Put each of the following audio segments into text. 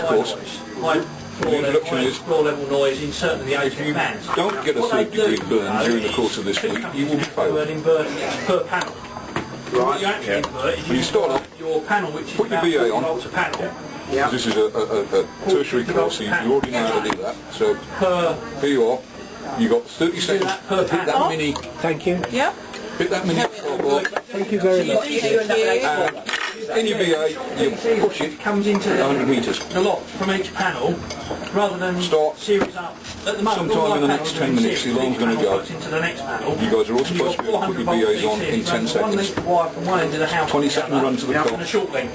Of course. High floor level noise in certain of the Asian fans. Don't get a third degree burn during the course of this week, you will be failed. An inverter per panel. What you actually invert is you start off, your panel, which is put your about BA 40 on. volts a panel. Yeah. This is a tertiary course, so you already know how to do that. So here you are. You got 30 seconds. Hit that mini. Thank you. Yep. Hit that mini. Thank you very much. In your BA, you push it Comes into 100 metres. the lot from each panel, rather than Start. series up. At the moment, Sometime all in the my next panels 10 are in minutes, series. the alarm's Each going to panel go. plugs into the next panel. You guys are all supposed to be able to put your BAs on in 10 One seconds. length wire from one end of the house 20 to the second other, run to the top. and a short length.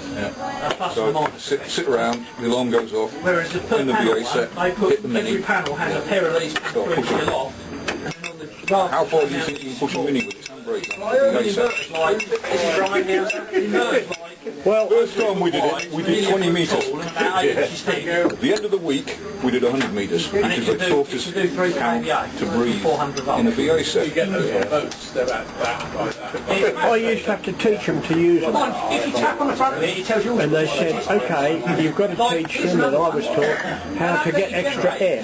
Plus and So minus. sit around, the alarm goes off. Whereas the per in the panel BA set, one, they put hit the mini. every panel has a pair of these through push to it. the loft. And then on the How far do you think you can push a mini with its handbrake on? inverter's BA set. like, this is right now, inverter's like, Well, First time we did it, we did 20 metres. tall and about 8 inches thick. At the end of the week, we did 100 metres, which is the softest you can do 3 count kVA, to breathe 400 volts. in a BA set. I used to have to teach them to use them. If you tap on the front of it, it tells you all And they said, okay, you've got to teach them, and I was taught how to get extra air.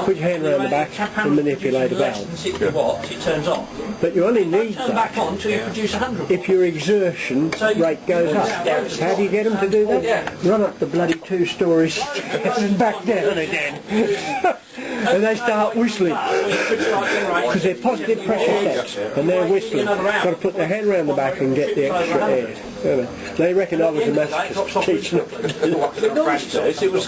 Put your hand around the back and manipulate a valve. 60 watts, it turns off. But you only need Turn back that on until you produce 100. if your exertion rate goes up. How do you get them to do that? Run up the bloody 2 stories and back down again. And they start whistling because they're positive pressure sets and they're whistling. Got to put their hand around the back and get the extra air. They reckon I was a masochist teaching them. In those days, it was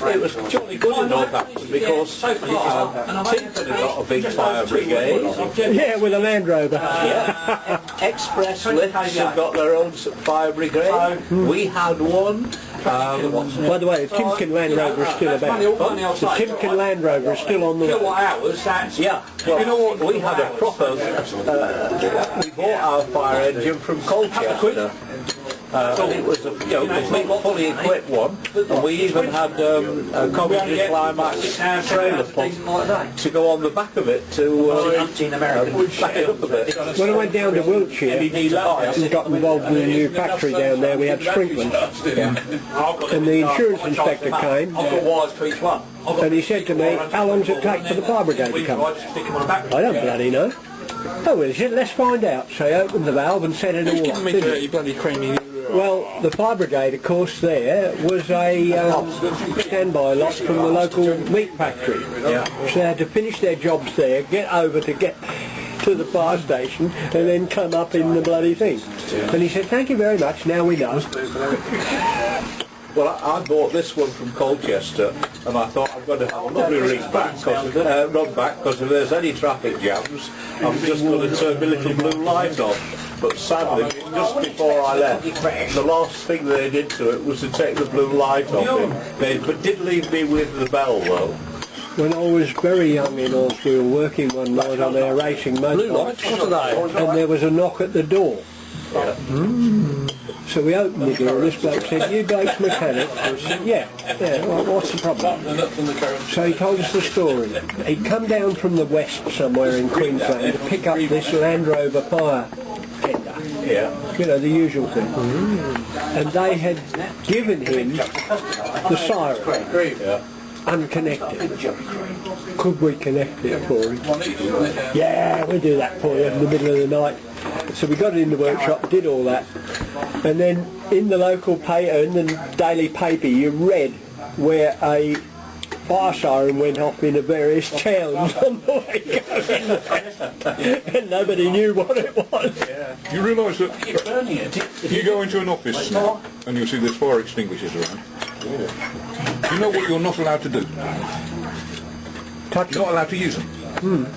jolly good in Northampton because Timpson had got a big fire brigade. Yeah, with a Land Rover. Express lifts have got their own fire brigade. We had one. By the way, the Timken Land Rover is still about. The Timken Land Rover is still on the way. Kilowatt hours, that's... Yeah, well, you know what? We had a proper. We bought our fire engine from Colchester. It was a complete, fully equipped one, and we even had a Coventry Climax trailer pump to go on the back of it to back it up a bit. When I went down to Wiltshire and got involved in the new factory down there, we had sprinklers. And the insurance inspector came I've got wires to each one. and he said to me, how long does it take for the fire brigade to come? I don't bloody know. Oh, well, he said, let's find out. So he opened the valve and set it all up. didn't he? bloody creamy. Well, the fire brigade, of course, there was a standby lot from the local meat factory. So they had to finish their jobs there, get over to get to the fire station, and then come up in the bloody thing. And he said, thank you very much, now we know. Well, I bought this one from Colchester, and I thought I'm going to have a lovely run back because if there's any traffic jams, I'm just going to turn my little blue light on. But sadly, just before I left, the last thing they did to it was to take the blue light off it. They did leave me with the bell though. When I was very young in Oz, we were working one night on our racing motorbikes, and there was a knock at the door. So we opened the door, and this bloke said, you Blake's mechanic? I said, yeah, well, what's the problem? So he told us the story. He'd come down from the west somewhere in Queensland to pick up this Land Rover fire tender. You know, the usual thing. And they had given him the siren. Unconnected. Could we connect it for him? Yeah, we'll do that for you in the middle of the night. So we got it in the workshop, did all that, and then in the local paper, in the daily paper, you read where a fire siren went off in the various towns on the way going, and nobody knew what it was. You realise that if you go into an office and you'll see there's fire extinguishers around, you know what you're not allowed to do? You're not allowed to use them.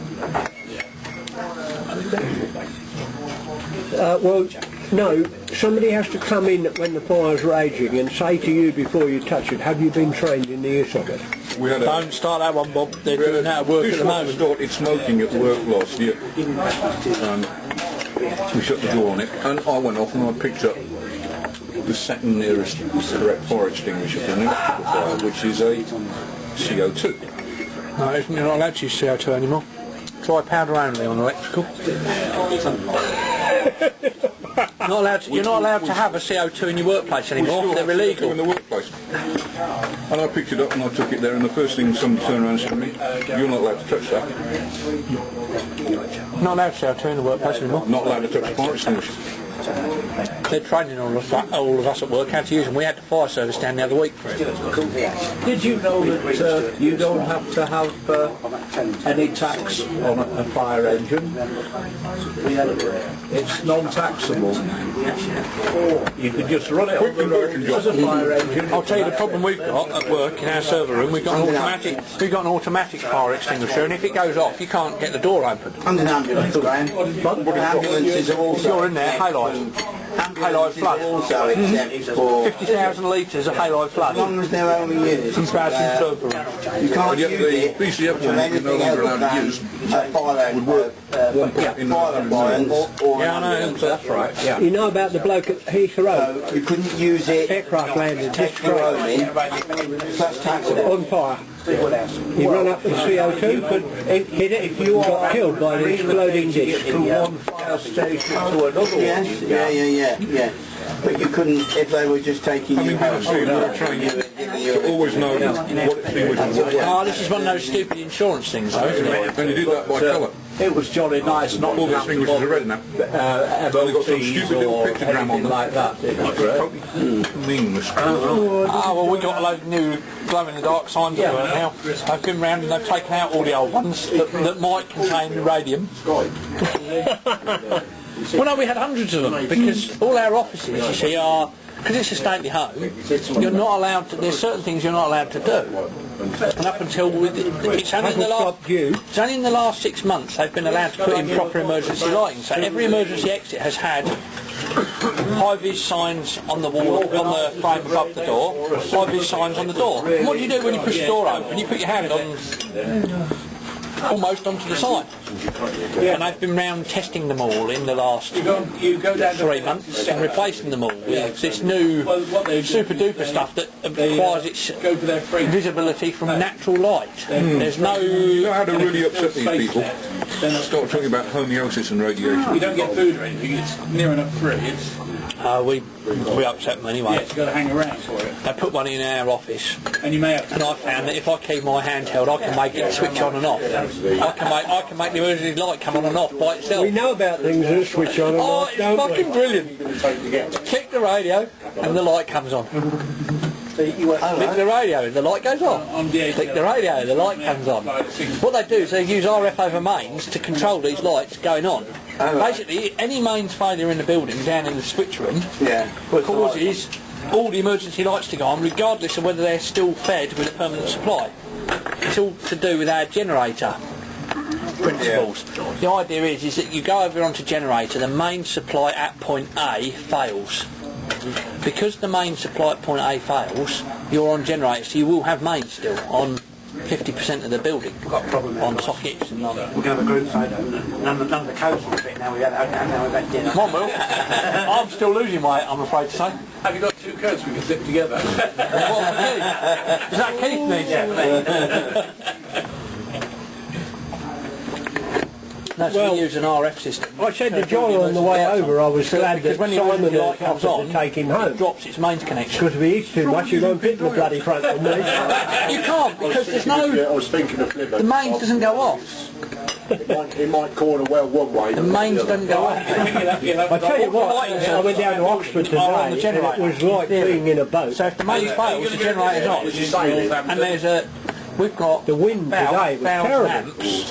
Well, no, somebody has to come in when the fire's raging and say to you before you touch it, have you been trained in the use of it? We had Don't start that one, Bob. They're doing that at work at the moment. started smoking at work last year. We shut the door on it, and I went off and I picked up the second nearest correct fire extinguisher for an electrical fire, which is a CO2. No, you're not allowed to use CO2 anymore. Try powder only on electrical. Not allowed to, you're not allowed to have a CO2 in your workplace anymore. They're illegal. In the workplace. And I picked it up and I took it there, and the first thing somebody turned around and said to me, "You're not allowed to touch that. Not allowed CO2 in the workplace anymore. Not allowed to touch a fire extinguisher." They're training all of us at work how to use them. We had the fire service down the other week for it. Did you know that you don't have to have any tax on a fire engine? It's non-taxable. You can just run it on the road as a fire engine. I'll tell you the problem we've got at work in our server room. We've got an automatic fire extinguisher, and if it goes off, you can't get the door open. And an ambulance, Graham. Ambulances are If also you're in there, halide flood. also exempt for 50,000 litres of halide as flood. long as they're only used. From server room. You can't Yet use the it BCF from one you're no anything longer else allowed to than use. a fire appliance or Yeah, I an know. ambulance. That's right, yeah. You know about the bloke at Heathrow? So you couldn't use it Aircraft landed, take your own in. That's taxable. on fire. He ran up with CO2, but hit it, got killed by the exploding disc. From one fire station to another one. Yes, yeah. But you couldn't if they were just taking I you mean, home. see, we're trying to always know what extinguishers were. Oh, this is one of those stupid insurance things, though, isn't it? And you did that by colour. It was jolly nice not All to the have to extinguishers are red now. MOTs got some stupid little or pictogram on anything them. like that. It was great. Meaningless. Ah, well, we got a load of new glow-in-the-dark signs now. They've come round and they've taken out all the old ones that might contain radium. Well, no, we had hundreds of them because all our offices, you see, are, because it's a stately home, you're not allowed to, there's certain things you're not allowed to do. And up until, it's only in the last 6 months they've been allowed to put in proper emergency lighting. So every emergency exit has had high-vis signs on the wall, on the frame above the door, high-vis signs on the door. And what do you do when you push the door open? You put your hand on, almost onto the sign. And they've been round testing them all in the last 3 months and replacing them all with this new super-duper stuff that requires its visibility from natural light. There's no... You know how to really upset these people? Start talking about homeosis and radiation. You don't get food or anything, it's near enough free. It's, we upset them anyway. you've got to hang around for it. They put one in our office, And you may have and I found that if I keep my hand held, I can make it switch on and off. I can make the emergency light come on and off by itself. We know about things that switch on and Oh, off, it's don't fucking we? brilliant. Click the radio, and the light comes on. Click the radio, the light goes off. Click the radio, the light comes on. What they do is they use RF over mains to control these lights going on. Basically, any mains failure in the building down in the switch room causes all the emergency lights to go on, regardless of whether they're still fed with a permanent supply. It's all to do with our generator principles. The idea is that you go over onto generator, the main supply at point A fails. Because the main supply at point A fails, you're on generator, so you will have mains still on 50% of the building, on sockets and on... We're going to have a group photo. None of the codes will fit now. We've had dinner. Come on, Will. I'm still losing weight, I'm afraid to say. Have you got 2 coats we can zip together? What, Keith? Is that Keith needs it? That's Well, we use an RF system. I said to John on the way over, I was glad because that when the Simon emergency light had comes to on, take him home. it drops its mains connection. Because if he eats too much, you won't fit in the bloody front of me. You can't, because there's no... I was thinking of Plymouth. The mains doesn't go off. It might corner well one way. The mains don't go off. I tell you what, I went down to Oxford today, and it was like being in a boat. So if the mains fails, the generator's off. And there's a... We've got The wind today was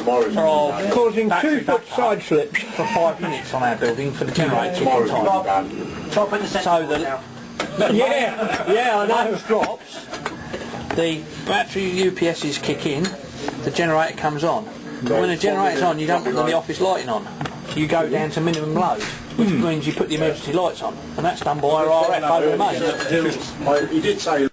terrible, causing 2-foot side slips. for 5 minutes on our building for the generator time. So the Yeah, I know. drops, the battery UPSs kick in, the generator comes on. But when the generator's on, you don't want the office lighting on. You go down to minimum load, which means you put the emergency lights on, and that's done by RF over the mains. He did say